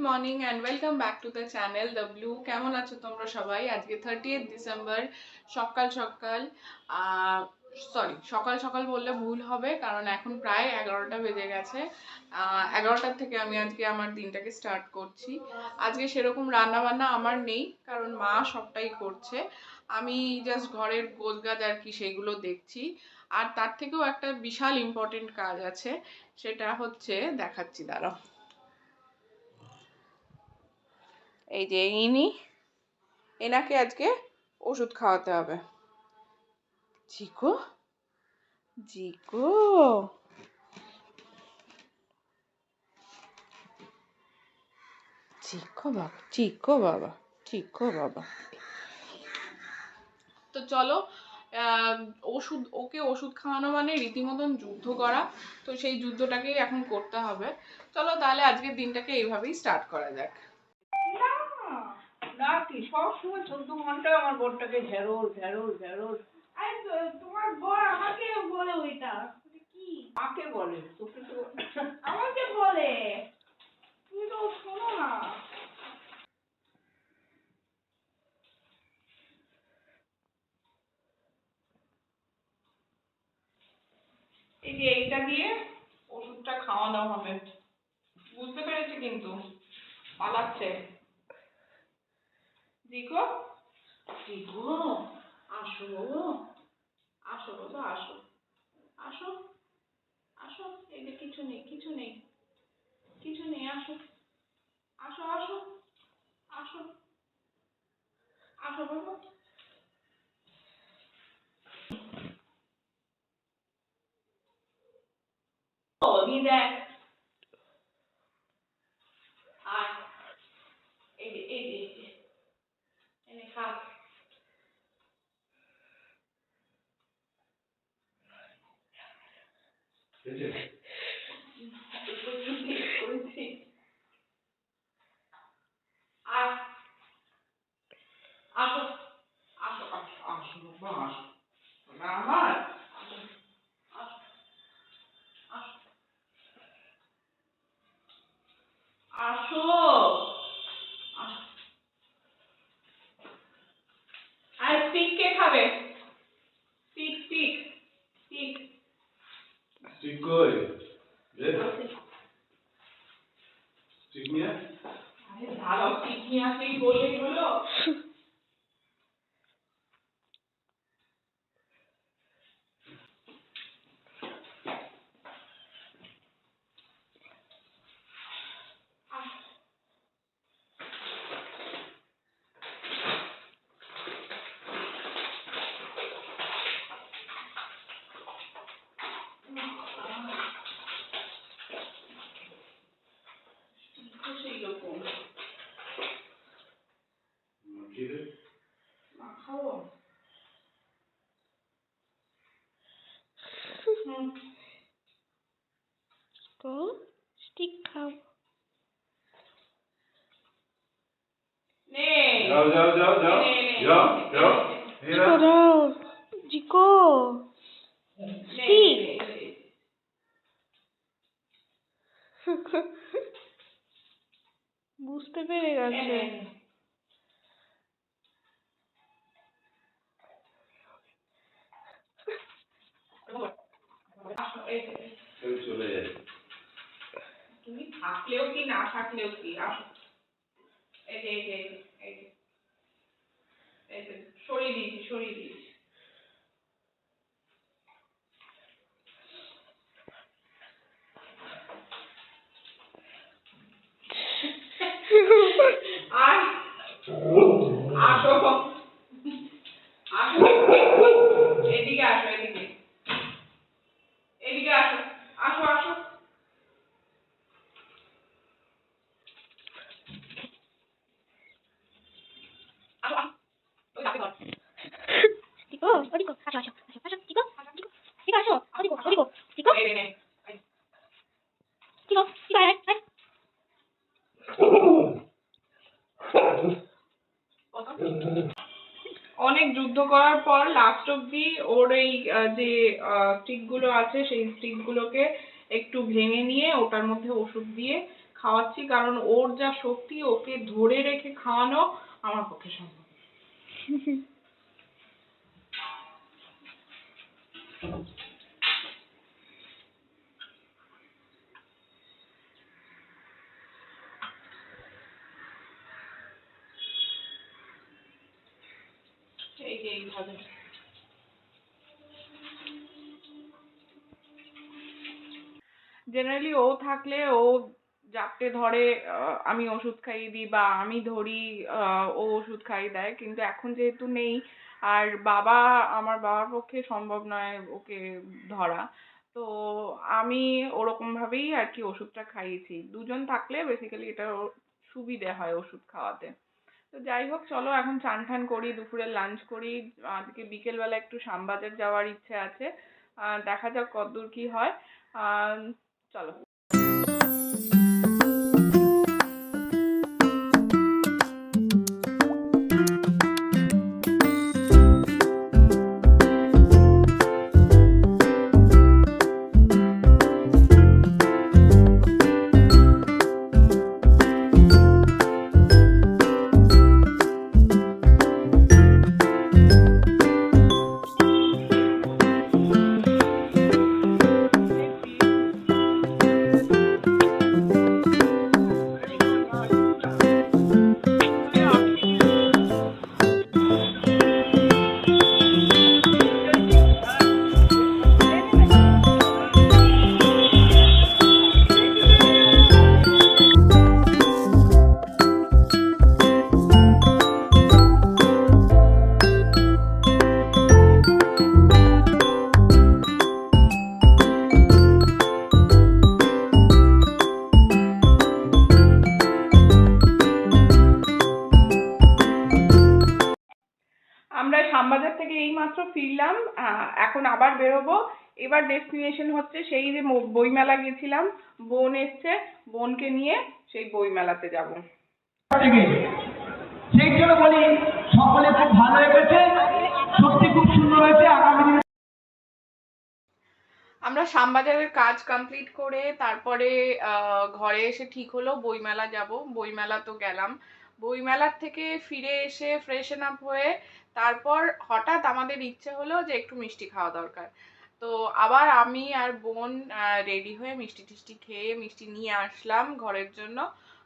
Morning and welcome back to the channel the blue. কেমন আছো তোমরা সবাই? আজকে 30th ডিসেম্বর সকাল সকাল সকাল সকাল বললে ভুল হবে, কারণ এখন প্রায় 11টা বেজে গেছে। 11টার থেকে আমি আজকে আমার দিনটাকে স্টার্ট করছি। আজকে সেরকম রান্না বান্না আমার নেই, কারণ মা সবটাই করছে। আমি জাস্ট ঘরের গোছগাছ আর কি সেইগুলো দেখছি। আর তার থেকেও একটা বিশাল ইম্পর্টেন্ট কাজ আছে, সেটা হচ্ছে দেখাচ্ছি, দাঁড়াও। এই যে এনাকে আজকে ওষুধ খাওয়াতে হবে। জিকো জিকো চিকো বাবা চিকো বাবা। তো চলো, ওষুধ খাওয়ানো মানে রীতিমতন যুদ্ধ করা, তো সেই যুদ্ধটাকেই এখন করতে হবে। চলো তাহলে আজকের দিনটাকে এইভাবেই স্টার্ট করা যাক। না কি সবসময় 14 ঘন্টা আমার বরটাকে ঝেড়োর ঝেড়োর ঝেড়োর। তোমার বর আমাকে বলে ওইটা কি? কাকে বলে? তোকে তো আমাকে বলে, তুমি তো শোনো না। এই যে এইটা দিয়ে ওষুধটা খাওয়ানো হবে, বুঝতে পেরেছি, কিন্তু পালাচ্ছে। জিকো জিকো আসো আসো বাবা, আসো আসো আসো। এই যে কিছু নেই কিছু নেই কিছু নেই, আসো আসো আসো আসো আসো বাবা। ও দি দেখ, আর এই যে এনে খা। করেছি আর আসো আসো আসো আসো বাবা, আসো আমার আসো আসো আসো আসো আসো। আর স্টিক কে খাবে? স্টিক স্টিক স্টিক স্টিক কই রে? স্টিক নিয়ে আরে দাঁড়াও, স্টিক নিয়ে আসলেই বললেই হলো। সেই রকম কি রে? খাবো। তো স্টিক খাও। নে যাও যাও যাও যাও যাও যাও এরা জিকো স্টিক বুঝতে পেরে গেছে। চলে যায়। তুমি থাকলেও কি না থাকলেও কি, আসো। এই যে এই যে এই যে এই যে সরিয়ে দিয়েছি। আর আসো আসো, এদিকে আসো, এদিকে আসো আসো আসো। জিকো ওদিকো আসো আসো আসো আসো জিকো জিকো জিকো আসো ওদিকো জিকো এই নে জিকো জিকো আয় আয়। অনেক যুদ্ধ করার পর লাস্ট অব্দি ওর এই যে স্টিক গুলো আছে সেই স্টিক গুলোকে একটু ভেঙে নিয়ে ওটার মধ্যে ওষুধ দিয়ে খাওয়াচ্ছি, কারণ ওর যা শক্তি, ওকে ধরে রেখে খাওয়ানো আমার পক্ষে সম্ভব না। এই যে এইভাবে জেনারেলি ও থাকলে ও জাপটে ধরে, আমি ওষুধ খাইয়ে দিই বা আমি ধরি, ও ওষুধ খাইয়ে দেয়। কিন্তু এখন যেহেতু নেই, আর আমার বাবার পক্ষে সম্ভব নয় ওকে ধরা, তো আমি ওরকম ভাবেই আর কি ওষুধটা খাইয়েছি। দুজন থাকলে বেসিক্যালি এটা সুবিধে হয় ওষুধ খাওয়াতে। তো যাই হোক, চলো এখন চান ঠান করি, দুপুরে লাঞ্চ করি। আজকে বিকেলবেলা একটু শ্যামবাজার যাওয়ার ইচ্ছে আছে, দেখা যাক কতদূর কি হয়। চলো। আমরা শ্যামবাজার থেকে এইমাত্র ফিরলাম, এখন আবার বেরোবো। এবার ডেস্টিনেশন হচ্ছে সেই যে বইমেলা গেছিলাম, বোন এসছে, বোনকে নিয়ে সেই বইমেলাতে যাব। সেই জন্য বলি সকলে খুব ভালো লেগেছে, সত্যি খুব সুন্দর হয়েছে। আগামী দিনে আমরা শ্যামবাজারের কাজ কমপ্লিট করে তারপরে ঘরে এসে ঠিক হলো বইমেলা যাব। বইমেলা তো গেলাম, বইমেলার থেকে ফিরে এসে ফ্রেশন আপ হয়ে তারপর হঠাৎ আমাদের ইচ্ছে হলো যে একটু মিষ্টি খাওয়া দরকার। তো আবার আমি আর বোন রেডি হয়ে মিষ্টি টিষ্টি খেয়ে মিষ্টি নিয়ে আসলাম ঘরের জন্য।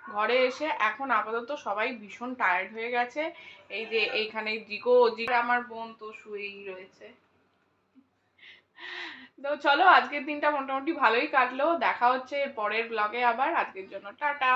ঘরে এসে এখন আপাতত সবাই ভীষণ টায়ার্ড হয়ে গেছে। এই যে এইখানে জিকো আমার বোন তো শুয়েই রয়েছে। তো চলো, আজকের দিনটা মোটামুটি ভালোই কাটলো। দেখা হচ্ছে এর পরের ব্লগে আবার। আজকের জন্য টাটা।